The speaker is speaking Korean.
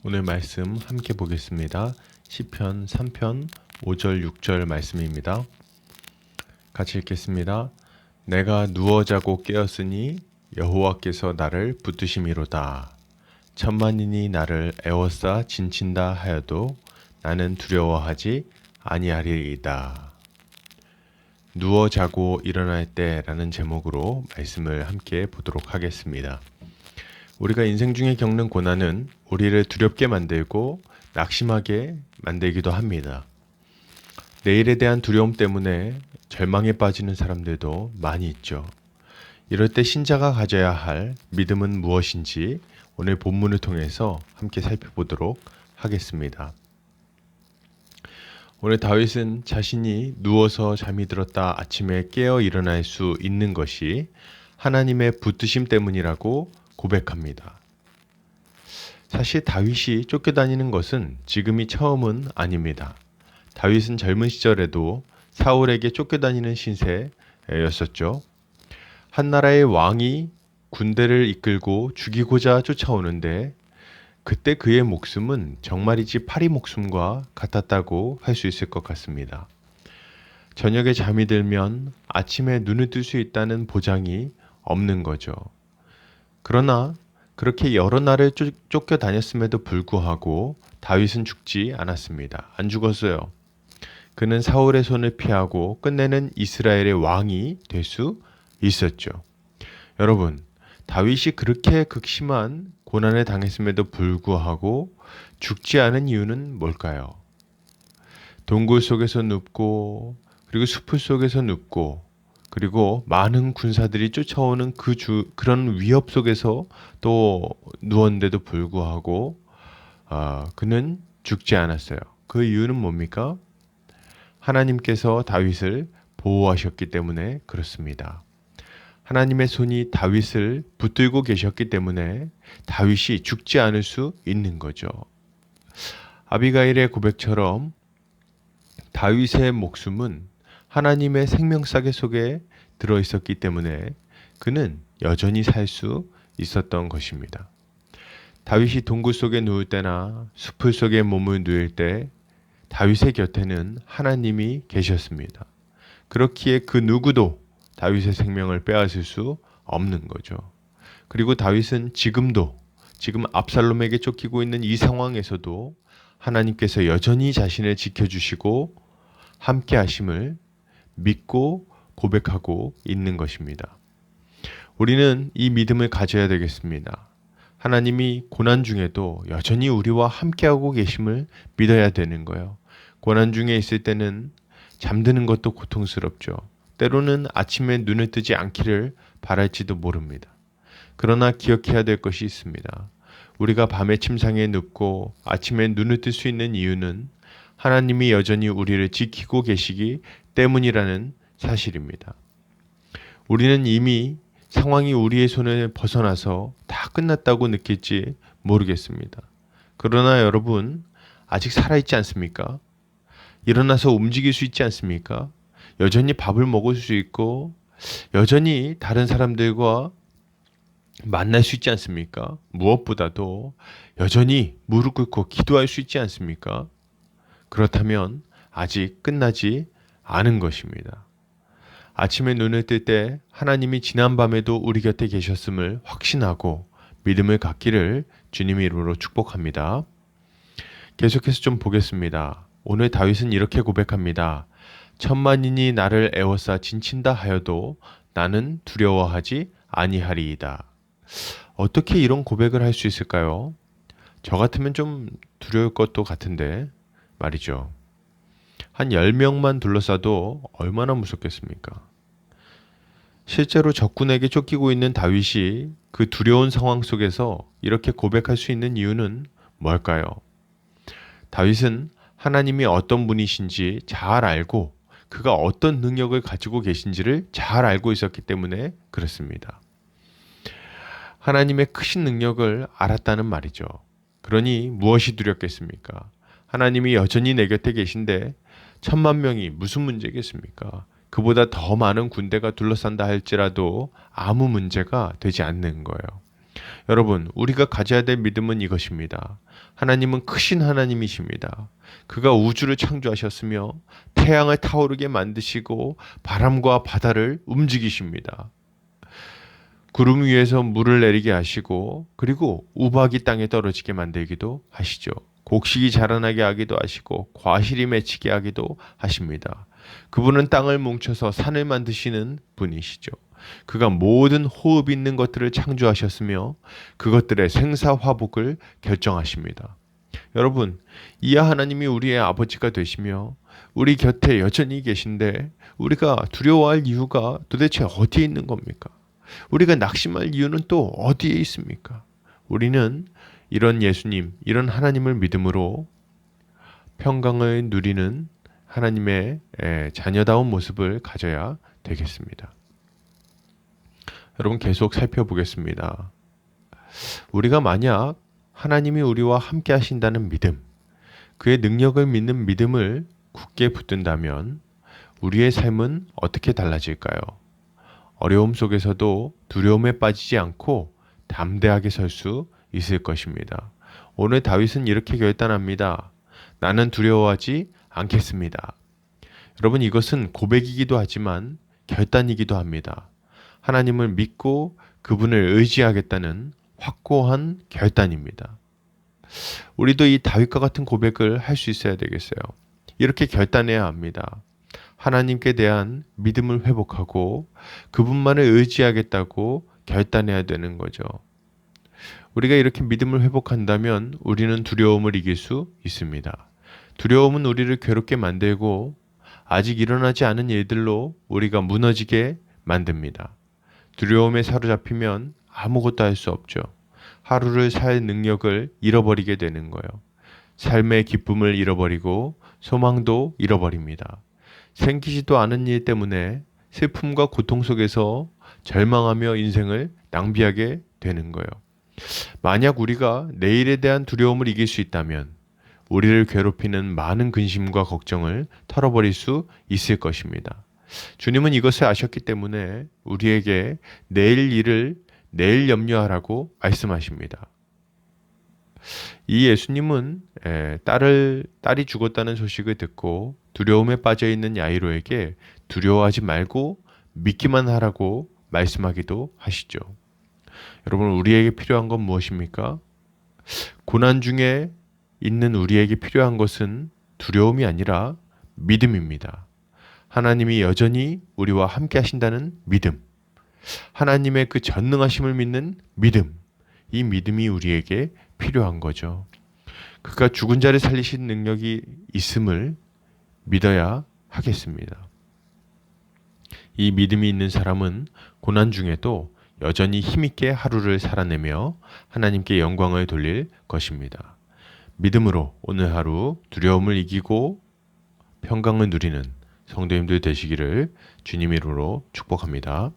오늘 말씀 함께 보겠습니다. 시편 3편 5절 6절 말씀입니다. 같이 읽겠습니다. 내가 누워 자고 깨었으니 여호와께서 나를 붙드심이로다. 천만인이 나를 애워싸 진친다 하여도 나는 두려워하지 아니하리이다. 누워 자고 일어날 때라는 제목으로 말씀을 함께 보도록 하겠습니다. 우리가 인생 중에 겪는 고난은 우리를 두렵게 만들고 낙심하게 만들기도 합니다. 내일에 대한 두려움 때문에 절망에 빠지는 사람들도 많이 있죠. 이럴 때 신자가 가져야 할 믿음은 무엇인지 오늘 본문을 통해서 함께 살펴보도록 하겠습니다. 오늘 다윗은 자신이 누워서 잠이 들었다 아침에 깨어 일어날 수 있는 것이 하나님의 붙드심 때문이라고 고백합니다. 사실 다윗이 쫓겨다니는 것은 지금이 처음은 아닙니다. 다윗은 젊은 시절에도 사울에게 쫓겨다니는 신세였었죠. 한 나라의 왕이 군대를 이끌고 죽이고자 쫓아오는데 그때 그의 목숨은 정말이지 파리 목숨과 같았다고 할 수 있을 것 같습니다. 저녁에 잠이 들면 아침에 눈을 뜰 수 있다는 보장이 없는 거죠. 그러나 그렇게 여러 날을 쫓겨다녔음에도 불구하고 다윗은 죽지 않았습니다. 안 죽었어요. 그는 사울의 손을 피하고 끝내는 이스라엘의 왕이 될 수 있었죠. 여러분, 다윗이 그렇게 극심한 고난을 당했음에도 불구하고 죽지 않은 이유는 뭘까요? 동굴 속에서 눕고 그리고 숲을 속에서 눕고 그리고 많은 군사들이 쫓아오는 그런 위협 속에서 또 누웠는데도 불구하고 그는 죽지 않았어요. 그 이유는 뭡니까? 하나님께서 다윗을 보호하셨기 때문에 그렇습니다. 하나님의 손이 다윗을 붙들고 계셨기 때문에 다윗이 죽지 않을 수 있는 거죠. 아비가일의 고백처럼 다윗의 목숨은 하나님의 생명싸개 속에 들어 있었기 때문에 그는 여전히 살 수 있었던 것입니다. 다윗이 동굴 속에 누울 때나 숲을 속에 몸을 누일 때 다윗의 곁에는 하나님이 계셨습니다. 그렇기에 그 누구도 다윗의 생명을 빼앗을 수 없는 거죠. 그리고 다윗은 지금 압살롬에게 쫓기고 있는 이 상황에서도 하나님께서 여전히 자신을 지켜주시고 함께 하심을 믿고 고백하고 있는 것입니다. 우리는 이 믿음을 가져야 되겠습니다. 하나님이 고난 중에도 여전히 우리와 함께하고 계심을 믿어야 되는 거예요. 고난 중에 있을 때는 잠드는 것도 고통스럽죠. 때로는 아침에 눈을 뜨지 않기를 바랄지도 모릅니다. 그러나 기억해야 될 것이 있습니다. 우리가 밤에 침상에 눕고 아침에 눈을 뜰 수 있는 이유는 하나님이 여전히 우리를 지키고 계시기 때문이라는 사실입니다. 우리는 이미 상황이 우리의 손을 벗어나서 다 끝났다고 느낄지 모르겠습니다. 그러나 여러분, 아직 살아있지 않습니까? 일어나서 움직일 수 있지 않습니까? 여전히 밥을 먹을 수 있고 여전히 다른 사람들과 만날 수 있지 않습니까? 무엇보다도 여전히 무릎 꿇고 기도할 수 있지 않습니까? 그렇다면 아직 끝나지 않은 것입니다. 아침에 눈을 뜰 때 하나님이 지난밤에도 우리 곁에 계셨음을 확신하고 믿음을 갖기를 주님의 이름으로 축복합니다. 계속해서 좀 보겠습니다. 오늘 다윗은 이렇게 고백합니다. 천만인이 나를 애워싸 진친다 하여도 나는 두려워하지 아니하리이다. 어떻게 이런 고백을 할 수 있을까요? 저 같으면 좀 두려울 것도 같은데 말이죠. 한 10명만 둘러싸도 얼마나 무섭겠습니까? 실제로 적군에게 쫓기고 있는 다윗이 그 두려운 상황 속에서 이렇게 고백할 수 있는 이유는 뭘까요? 다윗은 하나님이 어떤 분이신지 잘 알고 그가 어떤 능력을 가지고 계신지를 잘 알고 있었기 때문에 그렇습니다. 하나님의 크신 능력을 알았다는 말이죠. 그러니 무엇이 두렵겠습니까? 하나님이 여전히 내 곁에 계신데 10,000명이 무슨 문제겠습니까? 그보다 더 많은 군대가 둘러싼다 할지라도 아무 문제가 되지 않는 거예요. 여러분, 우리가 가져야 될 믿음은 이것입니다. 하나님은 크신 하나님이십니다. 그가 우주를 창조하셨으며 태양을 타오르게 만드시고 바람과 바다를 움직이십니다. 구름 위에서 물을 내리게 하시고 그리고 우박이 땅에 떨어지게 만들기도 하시죠. 곡식이 자라나게 하기도 하시고 과실이 맺히게 하기도 하십니다. 그분은 땅을 뭉쳐서 산을 만드시는 분이시죠. 그가 모든 호흡 있는 것들을 창조하셨으며 그것들의 생사화복을 결정하십니다. 여러분, 이하 하나님이 우리의 아버지가 되시며 우리 곁에 여전히 계신데 우리가 두려워할 이유가 도대체 어디에 있는 겁니까? 우리가 낙심할 이유는 또 어디에 있습니까? 우리는 이런 예수님, 이런 하나님을 믿음으로 평강을 누리는 하나님의 자녀다운 모습을 가져야 되겠습니다. 여러분, 계속 살펴보겠습니다. 우리가 만약 하나님이 우리와 함께 하신다는 믿음, 그의 능력을 믿는 믿음을 굳게 붙든다면 우리의 삶은 어떻게 달라질까요? 어려움 속에서도 두려움에 빠지지 않고 담대하게 설 수 있을 것입니다. 오늘 다윗은 이렇게 결단합니다. 나는 두려워하지 않겠습니다. 여러분, 이것은 고백이기도 하지만 결단이기도 합니다. 하나님을 믿고 그분을 의지하겠다는 확고한 결단입니다. 우리도 이 다윗과 같은 고백을 할 수 있어야 되겠어요. 이렇게 결단해야 합니다. 하나님께 대한 믿음을 회복하고 그분만을 의지하겠다고 결단해야 되는 거죠. 우리가 이렇게 믿음을 회복한다면 우리는 두려움을 이길 수 있습니다. 두려움은 우리를 괴롭게 만들고 아직 일어나지 않은 일들로 우리가 무너지게 만듭니다. 두려움에 사로잡히면 아무것도 할 수 없죠. 하루를 살 능력을 잃어버리게 되는 거예요. 삶의 기쁨을 잃어버리고 소망도 잃어버립니다. 생기지도 않은 일 때문에 슬픔과 고통 속에서 절망하며 인생을 낭비하게 되는 거예요. 만약 우리가 내일에 대한 두려움을 이길 수 있다면 우리를 괴롭히는 많은 근심과 걱정을 털어버릴 수 있을 것입니다. 주님은 이것을 아셨기 때문에 우리에게 내일 일을 내일 염려하라고 말씀하십니다. 이 예수님은 딸이 죽었다는 소식을 듣고 두려움에 빠져있는 야이로에게 두려워하지 말고 믿기만 하라고 말씀하기도 하시죠. 여러분, 우리에게 필요한 건 무엇입니까? 고난 중에 있는 우리에게 필요한 것은 두려움이 아니라 믿음입니다. 하나님이 여전히 우리와 함께 하신다는 믿음, 하나님의 그 전능하심을 믿는 믿음, 이 믿음이 우리에게 필요한 거죠. 그가 죽은 자를 살리신 능력이 있음을 믿어야 하겠습니다. 이 믿음이 있는 사람은 고난 중에도 여전히 힘있게 하루를 살아내며 하나님께 영광을 돌릴 것입니다. 믿음으로 오늘 하루 두려움을 이기고 평강을 누리는 성도님들 되시기를 주님 이름으로 축복합니다.